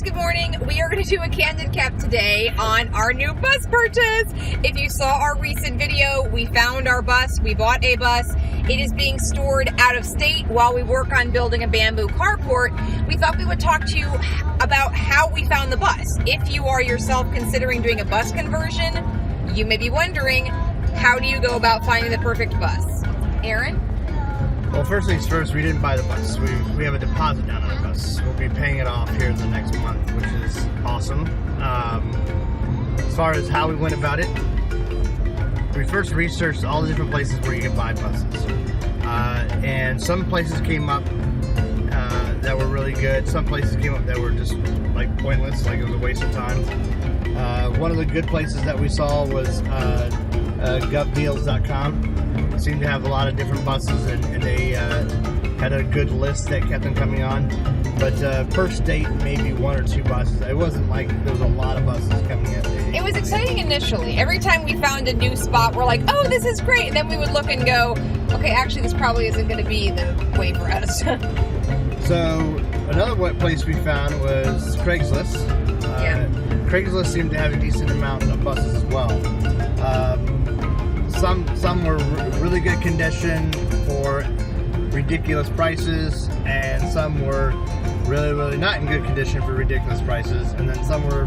good morning. We are going to do a Candid cap today on our new bus purchase. If you saw our recent video, we found our bus. We bought a bus. It is being stored out of state while we work on building a bamboo carport. We thought we would talk to you about how we found the bus. If you are yourself considering doing a bus conversion, you may be wondering, how do you go about finding the perfect bus? Aaron? Well, first things first, we didn't buy the bus. We have a deposit down on our bus. We'll be paying it off here in the next month, which is awesome. As far as how we went about it, we first researched all the different places where you can buy buses. And some places came up that were really good. Some places came up that were just like pointless, like it was a waste of time. One of the good places that we saw was guvdeals.com. Seemed to have a lot of different buses, and they had a good list that kept them coming on. But per state, maybe one or two buses. It wasn't like there was a lot of buses coming in. It was exciting initially. Every time we found a new spot, we're like, oh, this is great. And then we would look and go, okay, actually, this probably isn't going to be the way for us. So another place we found was Craigslist. Yeah. Craigslist seemed to have a decent amount of buses as well. Some were really good condition for ridiculous prices, and some were really not in good condition for ridiculous prices, and then some were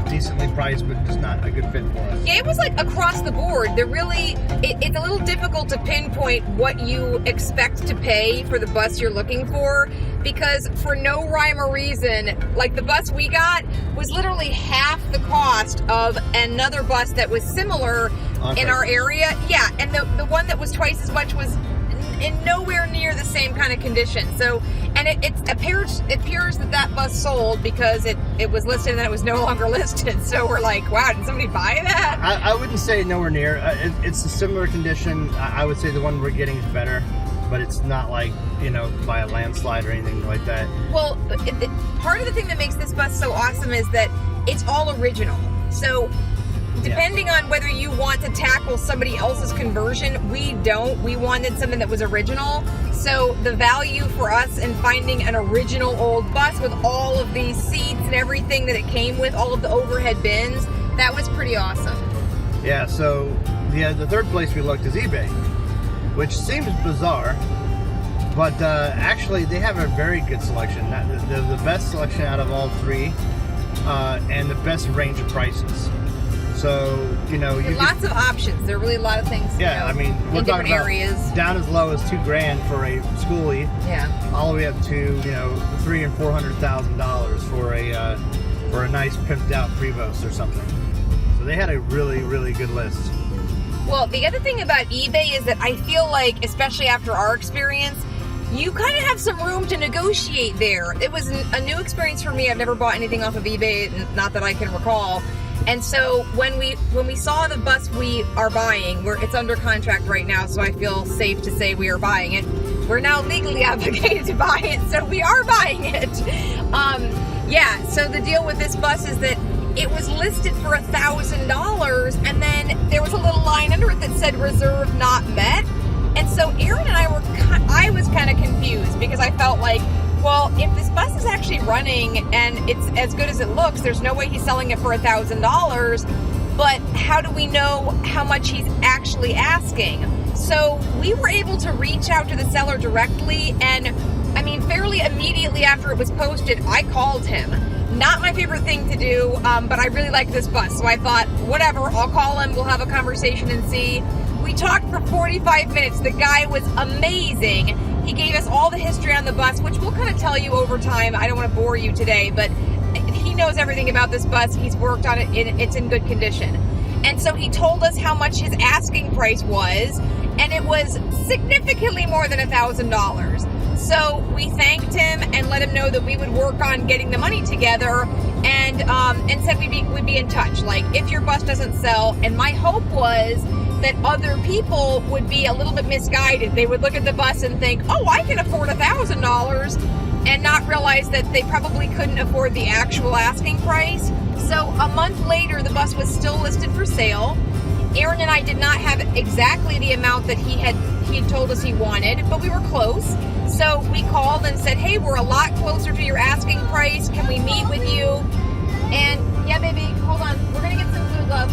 decently priced but just not a good fit for us. Yeah, it was like across the board. It's a little difficult to pinpoint what you expect to pay for the bus you're looking for, because for no rhyme or reason, like the bus we got was literally half the cost of another bus that was similar in our area. Yeah, and the one that was twice as much was in nowhere near the same kind of condition. So, and it appears that bus sold because it was listed and then it was no longer listed. So we're like, wow, did somebody buy that? I wouldn't say nowhere near. It's a similar condition. I would say the one we're getting is better, but it's not like, by a landslide or anything like that. Well, part of the thing that makes this bus so awesome is that it's all original. So depending on whether you want to tackle somebody else's conversion, we don't. We wanted something that was original. So the value for us in finding an original old bus with all of these seats and everything that it came with, all of the overhead bins, that was pretty awesome. Yeah, so the third place we looked is eBay, which seems bizarre, but actually they have a very good selection. The best selection out of all three, and the best range of prices. So, lots of options. There are really a lot of things. Yeah, we're in different talking about areas. Down as low as $2,000 for a schoolie. Yeah. All the way up to $300,000 and $400,000 for a nice pimped out Prevost or something. So they had a really good list. Well, the other thing about eBay is that I feel like, especially after our experience, you kind of have some room to negotiate there. It was a new experience for me. I've never bought anything off of eBay, not that I can recall. And so when we saw the bus we are buying, it's under contract right now, so I feel safe to say we are buying it. We're now legally obligated to buy it, so we are buying it. So the deal with this bus is that it was listed for $1,000, and then there was a little line under it that said reserve not met. And so Aaron and I was kind of confused, because I felt like, well, if this bus is actually running and it's as good as it looks, there's no way he's selling it for $1,000. But how do we know how much he's actually asking? So we were able to reach out to the seller directly, and fairly immediately after it was posted, I called him. Not my favorite thing to do, but I really like this bus, so I thought, whatever, I'll call him, we'll have a conversation and see. We talked for 45 minutes. The guy was amazing. He gave us all the history on the bus, which we'll kind of tell you over time. I don't want to bore you today, but he knows everything about this bus. He's worked on it. It's in good condition. And so he told us how much his asking price was, and it was significantly more than $1,000. So we thanked him and let him know that we would work on getting the money together, and said we'd be in touch. Like, if your bus doesn't sell, and my hope was that other people would be a little bit misguided. They would look at the bus and think, oh, I can afford $1,000, and not realize that they probably couldn't afford the actual asking price. So a month later, the bus was still listed for sale. Aaron and I did not have exactly the amount that he had told us he wanted, but we were close. So we called and said, hey, we're a lot closer to your asking price. Can we meet with you? And yeah, baby, hold on. We're going to get some food, love.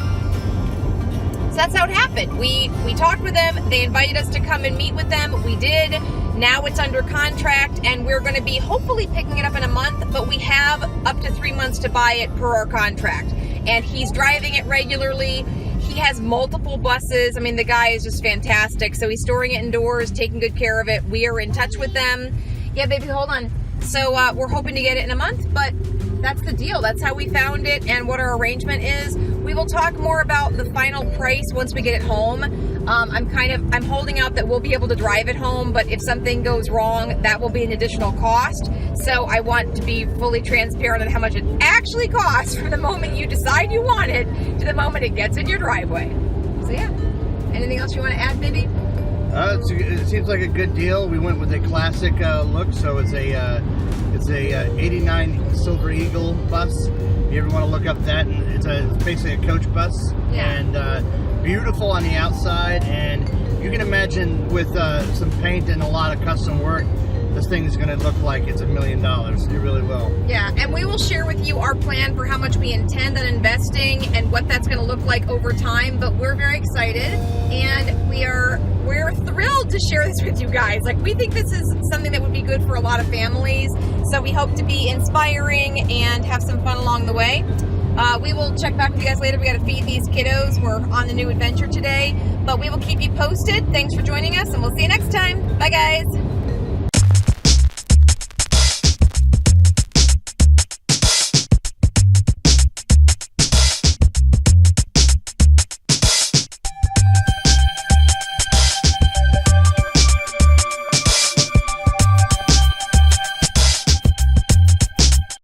So that's how it happened. We talked with them. They invited us to come and meet with them. We did. Now it's under contract, and we're going to be hopefully picking it up in a month, but we have up to 3 months to buy it per our contract. And he's driving it regularly. He has multiple buses. I mean, the guy is just fantastic. So he's storing it indoors, taking good care of it. We are in touch with them. Yeah, baby, hold on. So we're hoping to get it in a month, but that's the deal. That's how we found it and what our arrangement is. We will talk more about the final price once we get it home. I'm holding out that we'll be able to drive it home, but if something goes wrong, that will be an additional cost. So I want to be fully transparent on how much it actually costs from the moment you decide you want it to the moment it gets in your driveway. So yeah, anything else you want to add, baby? It seems like a good deal. We went with a classic look, so it's a 89 Silver Eagle bus. If you ever want to look up that, it's basically a coach bus. Yeah. And beautiful on the outside, and you can imagine with some paint and a lot of custom work, this thing is going to look like it's $1 million. It really will. Yeah, and we will share with you our plan for how much we intend on investing and what that's going to look like over time. But we're very excited, and we're thrilled to share this with you guys. Like, we think this is something that would be good for a lot of families. So we hope to be inspiring and have some fun along the way. We will check back with you guys later. We got to feed these kiddos. We're on the new adventure today, but we will keep you posted. Thanks for joining us, and we'll see you next time. Bye, guys.